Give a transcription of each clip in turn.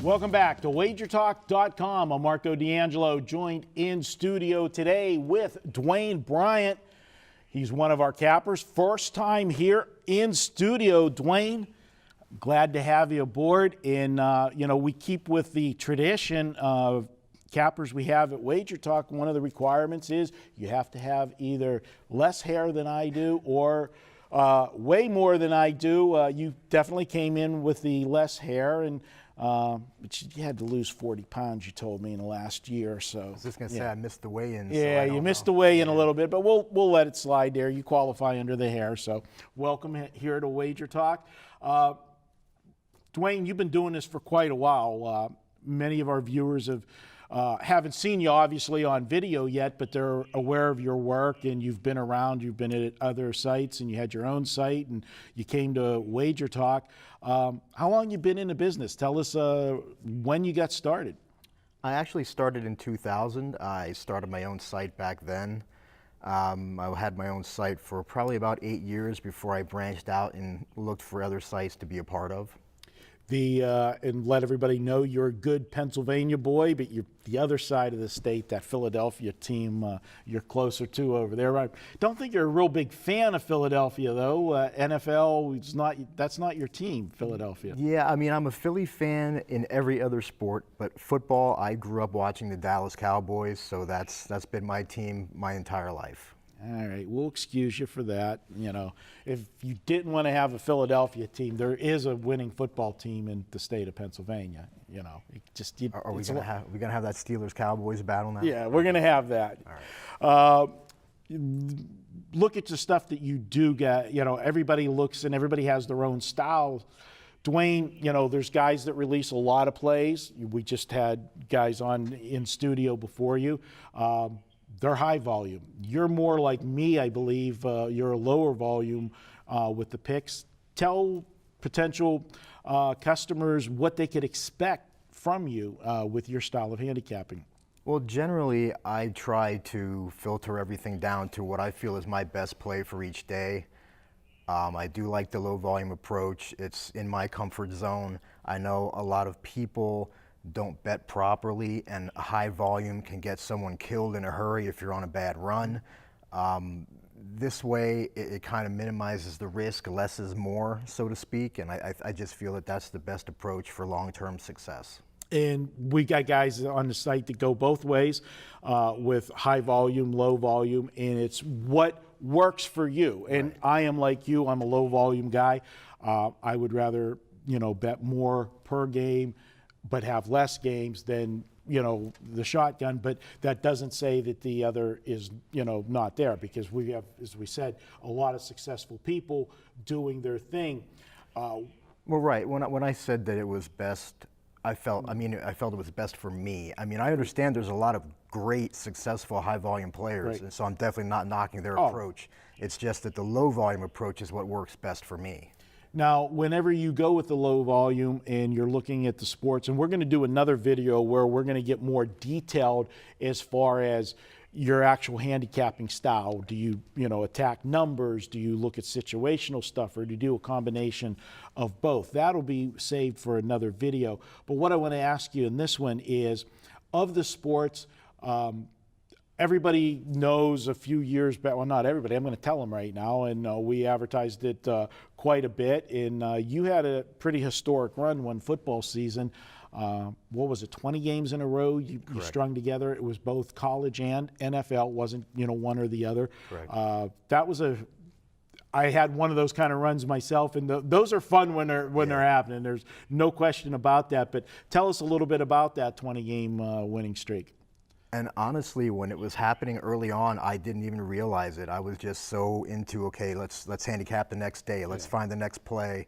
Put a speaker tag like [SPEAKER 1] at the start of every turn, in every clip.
[SPEAKER 1] Welcome back to WagerTalk.com. I'm Marco D'Angelo, joined in studio today with Dwayne Bryant. He's one of our cappers. First time here in studio. Dwayne, glad to have you aboard. And, we keep with the tradition of cappers we have at WagerTalk. One of the requirements is you have to have either less hair than I do or way more than I do. You definitely came in with the less hair, and but you had to lose 40 pounds, you told me, in the last year or so.
[SPEAKER 2] I was just going to say I missed the weigh-in.
[SPEAKER 1] Yeah,
[SPEAKER 2] so
[SPEAKER 1] you missed the weigh-in a little bit, but we'll let it slide there. You qualify under the hair, so welcome here to Wager Talk. Dwayne, you've been doing this for quite a while. Many of our viewers haven't seen you obviously on video yet, but they're aware of your work, and you've been around. You've been at other sites, and you had your own site, and you came to Wager Talk. How long you been in the business? Tell us when you got started.
[SPEAKER 2] I actually started in 2000. I started my own site back then. I had my own site for probably about 8 years before I branched out and looked for other sites to be a part of.
[SPEAKER 1] And let everybody know you're a good Pennsylvania boy, but you're the other side of the state, that Philadelphia team, you're closer to over there. I don't think you're a real big fan of Philadelphia, though. NFL, that's not your team, Philadelphia.
[SPEAKER 2] Yeah, I mean, I'm a Philly fan in every other sport, but football, I grew up watching the Dallas Cowboys, so that's been my team my entire life.
[SPEAKER 1] All right, we'll excuse you for that. If you didn't want to have a Philadelphia team, there is a winning football team in the state of Pennsylvania.
[SPEAKER 2] Are we gonna have that Steelers Cowboys battle now?
[SPEAKER 1] Yeah, we're gonna have that.
[SPEAKER 2] All right.
[SPEAKER 1] Look at the stuff that you do get. Everybody looks and everybody has their own style. Dwayne, there's guys that release a lot of plays. We just had guys on in studio before you. They're high volume. You're more like me, I believe. You're a lower volume with the picks. Tell potential customers what they could expect from you with your style of handicapping.
[SPEAKER 2] Well, generally, I try to filter everything down to what I feel is my best play for each day. I do like the low volume approach. It's in my comfort zone. I know a lot of people don't bet properly, and a high volume can get someone killed in a hurry if you're on a bad run. This way, it kind of minimizes the risk. Less is more, so to speak, and I just feel that that's the best approach for long-term success.
[SPEAKER 1] And we got guys on the site that go both ways with high volume, low volume, and it's what works for you. And
[SPEAKER 2] Right.
[SPEAKER 1] I am like you. I'm a low volume guy. I would rather, bet more per game, but have less games than, the shotgun. But that doesn't say that the other is, not there, because we have, as we said, a lot of successful people doing their thing.
[SPEAKER 2] Well, right. When I said that it was best, I felt it was best for me. I mean, I understand there's a lot of great, successful, high-volume players,
[SPEAKER 1] Right.
[SPEAKER 2] and so I'm definitely not knocking their approach. It's just that the low-volume approach is what works best for me.
[SPEAKER 1] Now, whenever you go with the low volume and you're looking at the sports, and we're going to do another video where we're going to get more detailed as far as your actual handicapping style. Do you, attack numbers? Do you look at situational stuff, or do you do a combination of both? That'll be saved for another video. But what I want to ask you in this one is, of the sports, everybody knows a few years back, well, not everybody, I'm going to tell them right now, and we advertised it quite a bit, and you had a pretty historic run one football season. What was it, 20 games in a row you strung together? It was both college and NFL, wasn't, one or the other.
[SPEAKER 2] Correct.
[SPEAKER 1] I had one of those kind of runs myself, and those are fun when they're happening. There's no question about that, but tell us a little bit about that 20-game winning streak.
[SPEAKER 2] And honestly, when it was happening early on, I didn't even realize it. I was just so into, okay, let's handicap the next day, let's find the next play.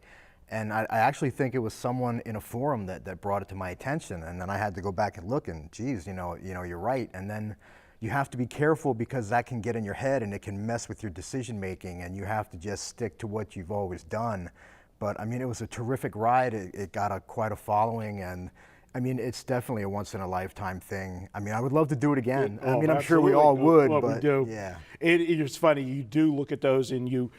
[SPEAKER 2] And I actually think it was someone in a forum that brought it to my attention, and then I had to go back and look, and geez, you're right. And then you have to be careful, because that can get in your head and it can mess with your decision making, and you have to just stick to what you've always done. But I mean, it was a terrific ride. It got quite a following, and I mean, it's definitely a once-in-a-lifetime thing. I mean, I would love to do it again. I mean, I'm sure we all would,
[SPEAKER 1] well,
[SPEAKER 2] but
[SPEAKER 1] we do.
[SPEAKER 2] yeah.
[SPEAKER 1] It's funny, you do look at those, and you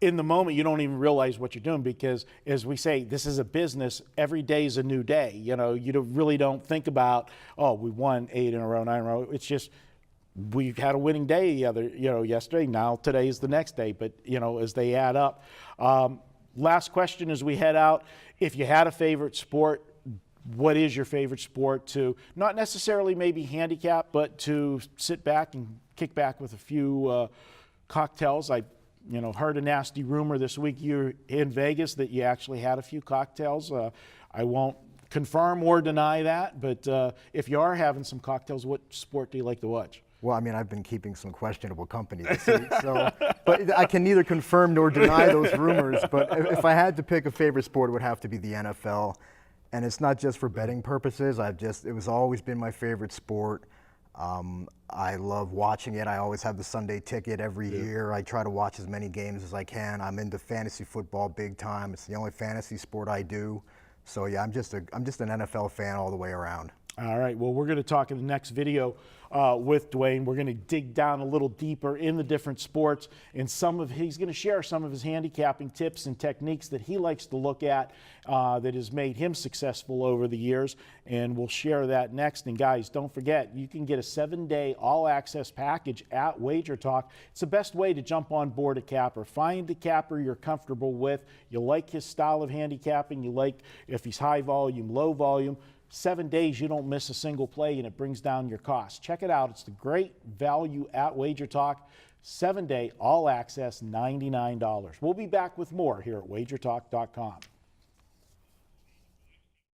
[SPEAKER 1] in the moment, you don't even realize what you're doing because, as we say, this is a business. Every day is a new day. You know, really don't think about, oh, we won 8 in a row, 9 in a row. It's just we've had a winning day yesterday. Now today is the next day. But, as they add up. Last question as we head out. If you had a favorite sport, what is your favorite sport to not necessarily maybe handicap, but to sit back and kick back with a few cocktails? I heard a nasty rumor this week you're in Vegas that you actually had a few cocktails. I won't confirm or deny that, but if you are having some cocktails, what sport do you like to watch?
[SPEAKER 2] Well, I mean, I've been keeping some questionable company this week, but I can neither confirm nor deny those rumors. But if I had to pick a favorite sport, it would have to be the NFL. And it's not just for betting purposes. It was always been my favorite sport. I love watching it. I always have the Sunday ticket every year. I try to watch as many games as I can. I'm into fantasy football big time. It's the only fantasy sport I do. So yeah, I'm just an NFL fan all the way around.
[SPEAKER 1] All right, well, we're going to talk in the next video with Dwayne. We're going to dig down a little deeper in the different sports, and he's going to share some of his handicapping tips and techniques that he likes to look at that has made him successful over the years, and we'll share that next. And guys, don't forget, you can get a 7-day all-access package at WagerTalk. It's the best way to jump on board a capper. Find a capper you're comfortable with. You like his style of handicapping. You like if he's high volume, low volume. 7 days, you don't miss a single play, and it brings down your costs. Check it out. It's the great value at WagerTalk. 7-day, all access, $99. We'll be back with more here at WagerTalk.com.